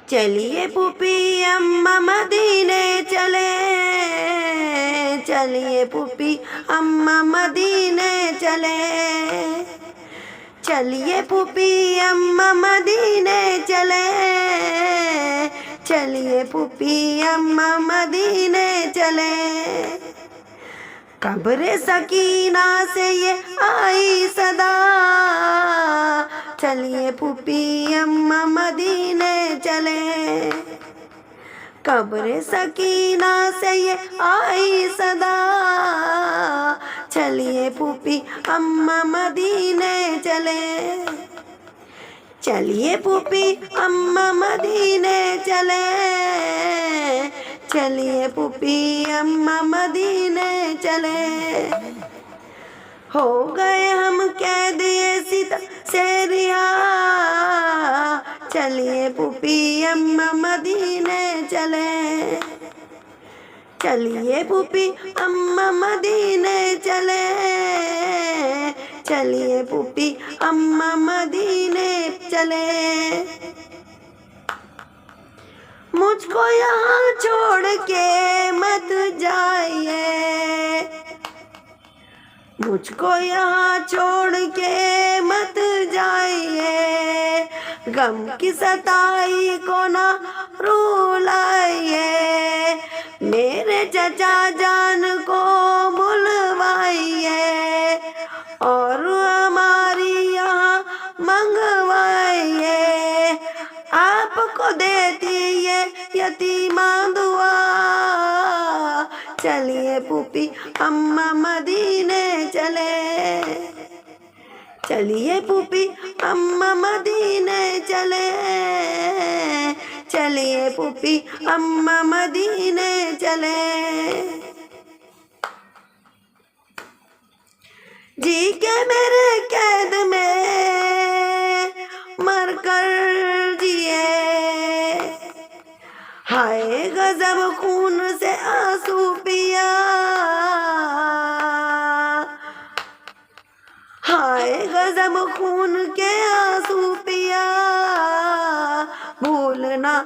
चलिए पुपी अम्मा मदीने चले, चलिए पुपी अम्मा मदीने चले, चलिए पुपी अम्मा मदीने चले, चलिए पुपी अम्मा मदीने चले। कब्र सकीना से ये आई सदा, चलिए पुपी अम्मा मदीने चले। कब्र सकीना से ये आई सदा, चलिए पुपी अम्मा मदीने चले, चलिए पुपी अम्मा मदीने चले, चलिए पुपी अम्मा मदीने चले। हो गए हम कैद ये सितम से रिहा, चलिए पुपी अम्मा मदीने चले, चलिए पुपी अम्मा मदीने चले, चलिए पुपी अम्मा मदीने चले। मुझको यहाँ छोड़ के मत जाइए, मुझको यहाँ छोड़ के मत जाइए, गम की सताई को ना रुलाइए, मेरे चचा जान को बुलवाइए और हमारी यहाँ मंगवाइए, आपको देती ये यतीमा दुआ, चलिए पुपी अम्मा मदीने चले, चलिए पुपी अम्मा मदीने चले, चलिए पुपी अम्मा मदीने चले। जी के मेरे कैद में मर कर जिए, हाय गजब खून से आंसू पिया, हाय गजब खून के आंसू पिया, भूल ना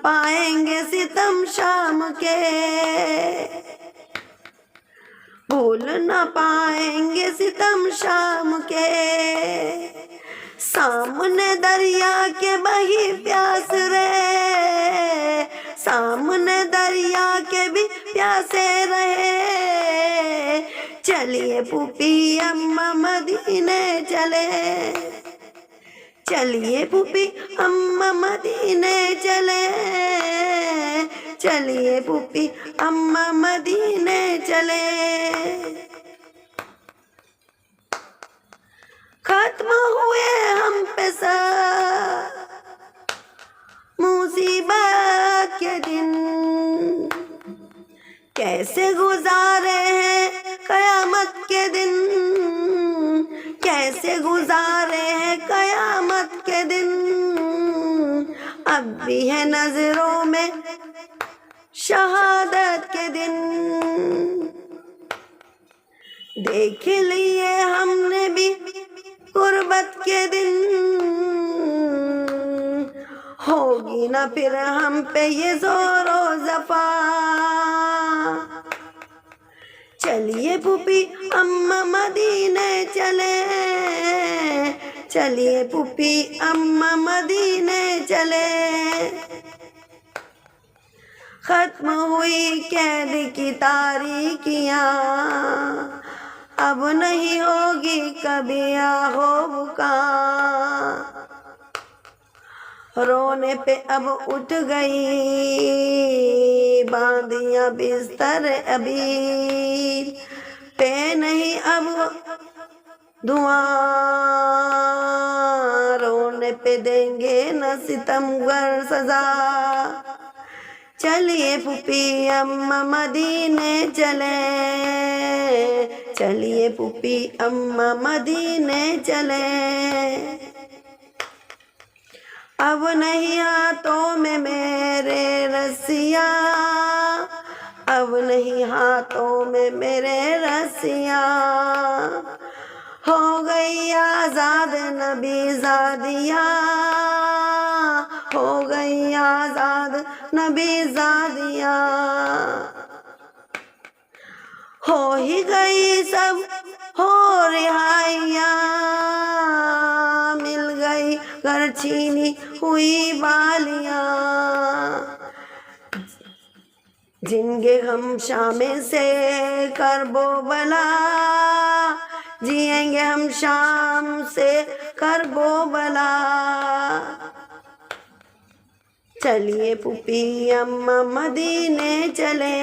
पाएंगे सितम शाम के, भूल ना पाएंगे सितम शाम के, सामने दरिया के बही प्यास रे, सामने दरिया के भी प्यासे रहे, चलिए पुपी अम्मा मदीने चले, चलिए पुपी अम्मा मदीने चले, चलिए पुपी अम्मा मदीने चले। खत्म हुए हम पे सब मुसीबत के दिन, कैसे गुजारे हैं कयामत के दिन, कैसे गुजारे हैं कयामत के दिन, अब भी है नजरों में शहादत के दिन, देख लिए हमने भी गुर्बत के दिन, होगी ना फिर हम पे ये जोरो जफा, चलिए पुपी अम्मा मदीने चले, चलिए पुपी अम्मा मदीने चले। खत्म हुई कैद की तारीकियाँ, अब नहीं होगी कभी आहोबुका, रोने पे अब उठ गई बांधियां बिस्तर अभी, पे नहीं अब धुआं, रोने पे देंगे न सितमगर सजा, चलिए पुपी अम्मा मदीने चले, चलिए पुपी अम्मा मदीने चले। अब नहीं हाथों में मेरे रस्सियाँ, अब नहीं हाथों में मेरे रस्सियाँ, हो गई आजाद नबी ज़ादिया, हो गई आजाद नबी ज़ादिया। हो ही गई सब हो रिहाइया, मिल गई घर छीनी हुई बालियां। जिनके हम शामे से करबो बला, जिएंगे हम शाम से करबो बला। चलिए पुपी अम्मा मदीने चले,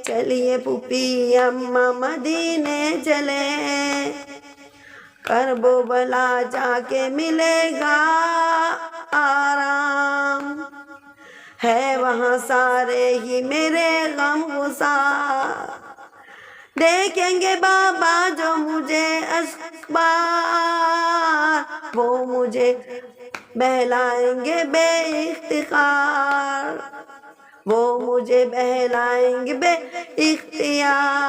चलिए पुपी अम्मा मदीने चले। करबो बला जाके मिलेगा आराम, है वहाँ सारे ही मेरे गम गुसार। देखेंगे बाबा जो मुझे अखबार, वो मुझे बहलाएंगे बेइख्तियार, वो मुझे बहलाएंगे बेइख्तियार।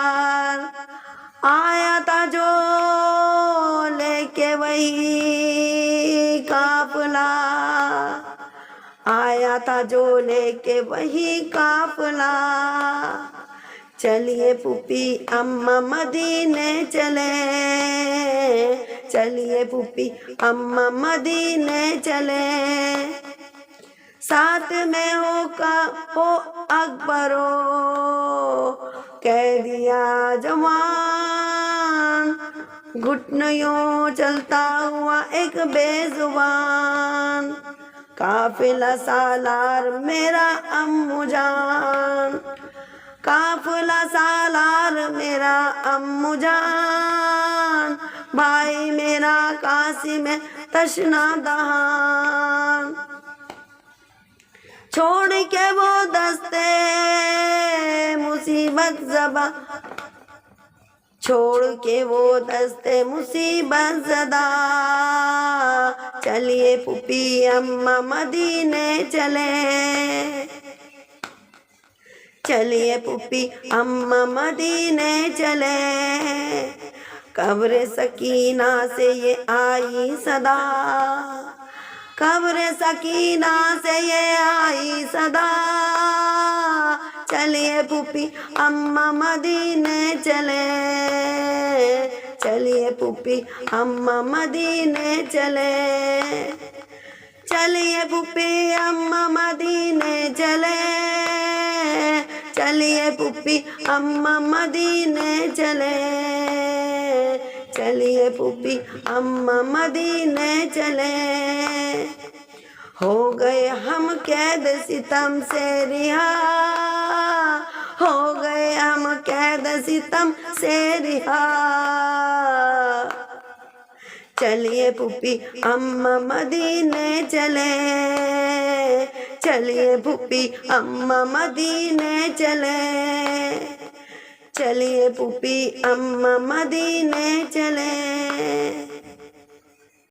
आया था जो लेके वही काफिला, आया था जो लेके वही काफिला। चलिए पुपी अम्मा मदीने चले, चलिए पुपी अम्मा मदीने चले। साथ में हो अकबरो कह दिया जवान, घुटनों चलता हुआ एक बेजुबान। काफिला सालार मेरा अम्मू जान, काफिला सालार मेरा अम्मू जान। भाई मेरा कासिम तशना दहान, छोड़ के वो दस्ते मुसीबत ज़बा, छोड़ के वो दस्ते मुसीबत ज़दा। चलिए पुपी अम्मा मदीने चले, चलिए पुपी अम्मा मदीने चले। कब्र सकीना से ये आई सदा, कब्र सकीना से ये आई सदा। चलिए पुपी अम्मा मदीने चले, चलिए पुपी अम्मा मदीने चले। चलिए पुपी अम्मा मदीने चले, चलिए पुपी अम्मा मदीने चले, चलिए पुपी अम्मा मदीने चले। हो गए हम कैद सितम से रिहा, हो गए हम कैद सितम से रिहा। चलिए पुपी अम्मा मदीने चले, चलिए पुपी अम्मा मदीने चले, चलिए पुपी अम्मा मदीने चले।